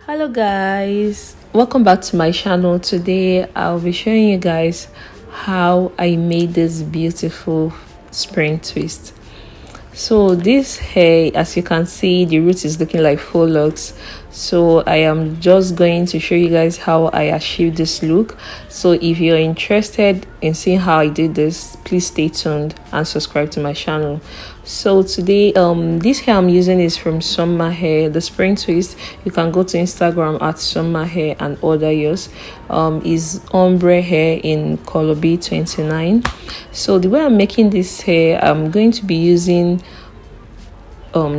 Hello guys, welcome back to my channel. Today I'll be showing you guys how I made this beautiful spring twist. So this hair, as you can see, the root is looking like faux locks. So I am just going to show you guys how I achieved this look. So if you're interested in seeing how I did this, please stay tuned and subscribe to my channel. So today this hair I'm using is from Summer Hair, the spring twist. You can go to Instagram at Summer Hair and order yours. Is ombre hair in color B29. So the way I'm making this hair, I'm going to be using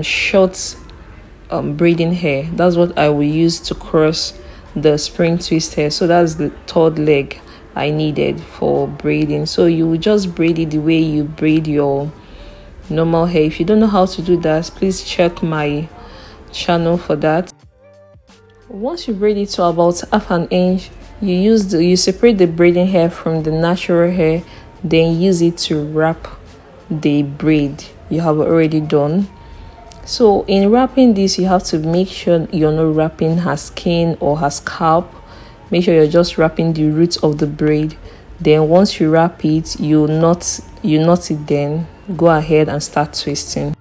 short braiding hair. That's what I will use to cross the spring twist hair. So that's the third leg I needed for braiding. So you will just braid it the way you braid your normal hair. If you don't know how to do that, please check my channel for that. Once you braid it to about half an inch, you separate the braiding hair from the natural hair, then use it to wrap the braid you have already done. So in wrapping this, you have to make sure you're not wrapping her skin or her scalp. Make sure you're just wrapping the roots of the braid. Then once you wrap it, you knot it, then go ahead and start twisting.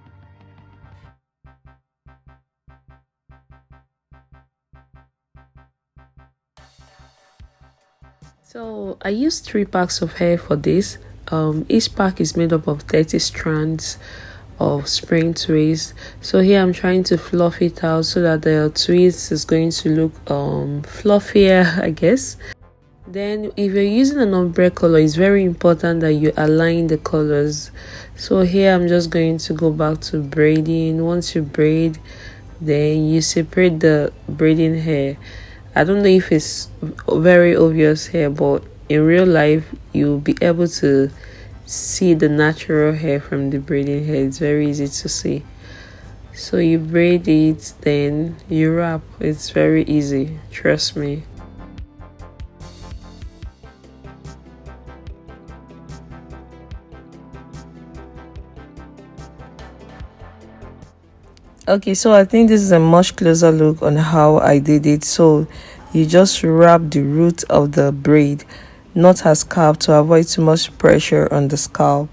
So I used 3 packs of hair for this. Each pack is made up of 30 strands of spring twist. So here I'm trying to fluff it out so that the twist is going to look fluffier, I guess. Then if you're using an ombre color, it's very important that you align the colors. So here I'm just going to go back to braiding. Once you braid, then you separate the braiding hair. I don't know if it's very obvious here, but in real life you'll be able to see the natural hair from the braiding hair. It's very easy to see. So you braid it, then you wrap. It's very easy, trust me. Okay, so I think this is a much closer look on how I did it. So you just wrap the root of the braid, not her scalp, to avoid too much pressure on the scalp.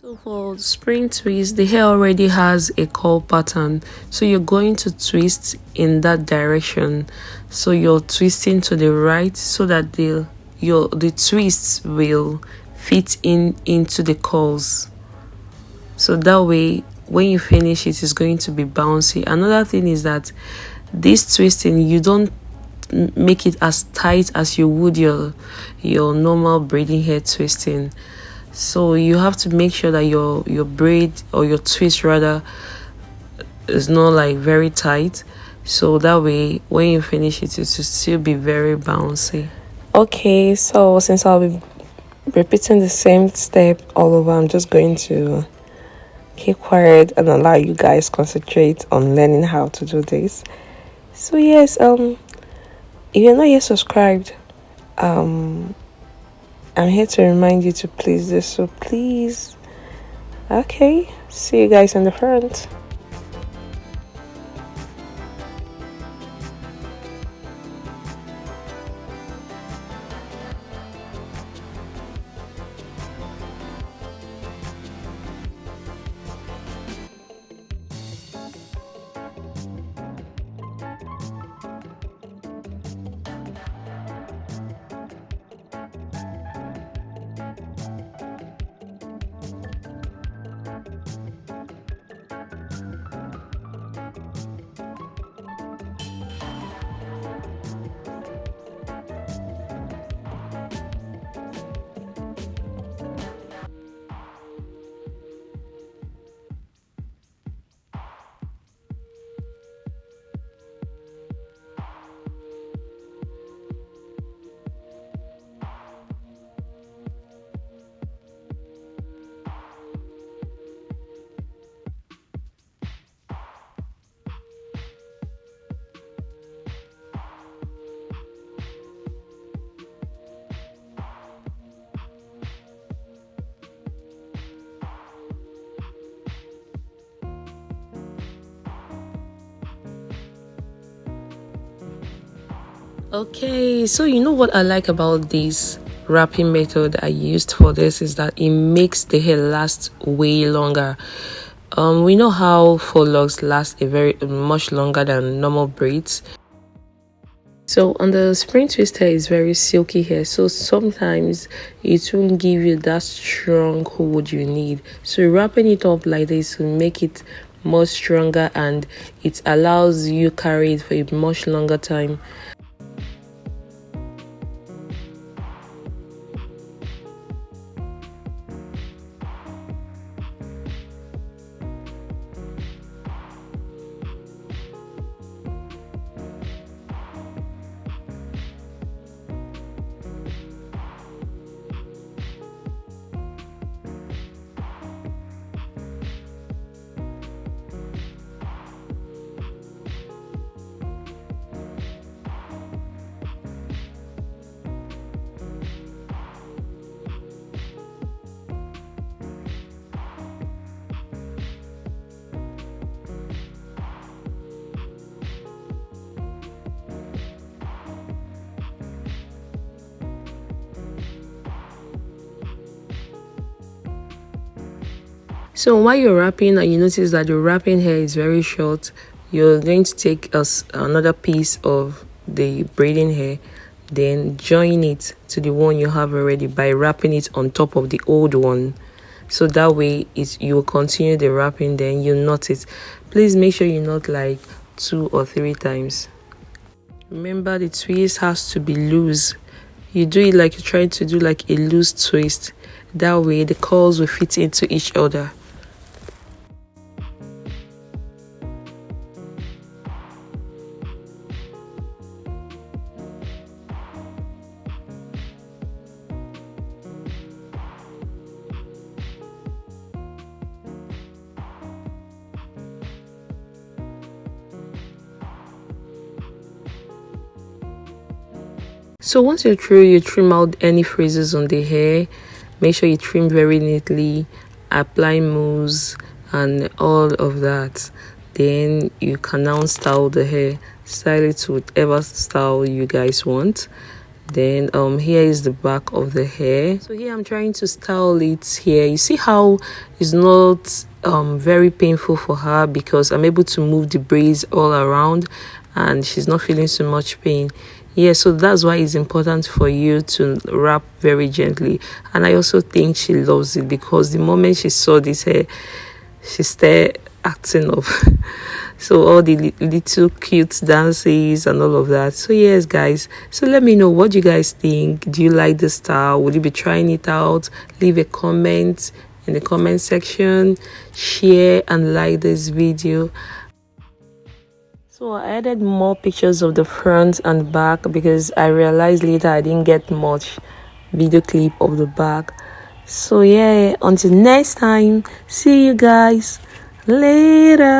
So for spring twist, the hair already has a curl pattern, so you're going to twist in that direction. So you're twisting to the right so that the twists will fit into the curls. So that way when you finish it's going to be bouncy. Another thing is that this twisting, you don't make it as tight as you would your normal braiding hair twisting. So you have to make sure that your braid, or your twist rather, is not like very tight, so that way when you finish it will still be very bouncy. Okay, so since I'll be repeating the same step all over, I'm just going to keep quiet and allow you guys concentrate on learning how to do this. So yes, if you're not yet subscribed, I'm here to remind you to please do so, please. Okay, see you guys in the front. Okay, so you know what I like about this wrapping method I used for this is that it makes the hair last way longer. We know how faux locks last a very much longer than normal braids. So on the spring twister is very silky hair, so sometimes it won't give you that strong hold you need. So wrapping it up like this will make it more stronger and it allows you carry it for a much longer time. So while you're wrapping and you notice that the wrapping hair is very short, you're going to take another piece of the braiding hair, then join it to the one you have already by wrapping it on top of the old one. So that way you will continue the wrapping, then you knot it. Please make sure you knot like 2 or 3 times. Remember, the twist has to be loose. You do it like you're trying to do like a loose twist. That way the curls will fit into each other. So once you're through, you trim out any frizz on the hair. Make sure you trim very neatly, apply mousse and all of that. Then you can now style the hair. Style it to whatever style you guys want. Then here is the back of the hair. So here I'm trying to style it here. You see how it's not very painful for her because I'm able to move the braids all around and she's not feeling so much pain. Yeah, so that's why it's important for you to wrap very gently. And I also think she loves it because the moment she saw this hair, she started acting up. So all the little cute dances and all of that. So yes guys, so let me know what you guys think. Do you like the style? Would you be trying it out? Leave a comment in the comment section, share and like this video. So I added more pictures of the front and back because I realized later I didn't get much video clip of the back. So yeah, until next time, see you guys later.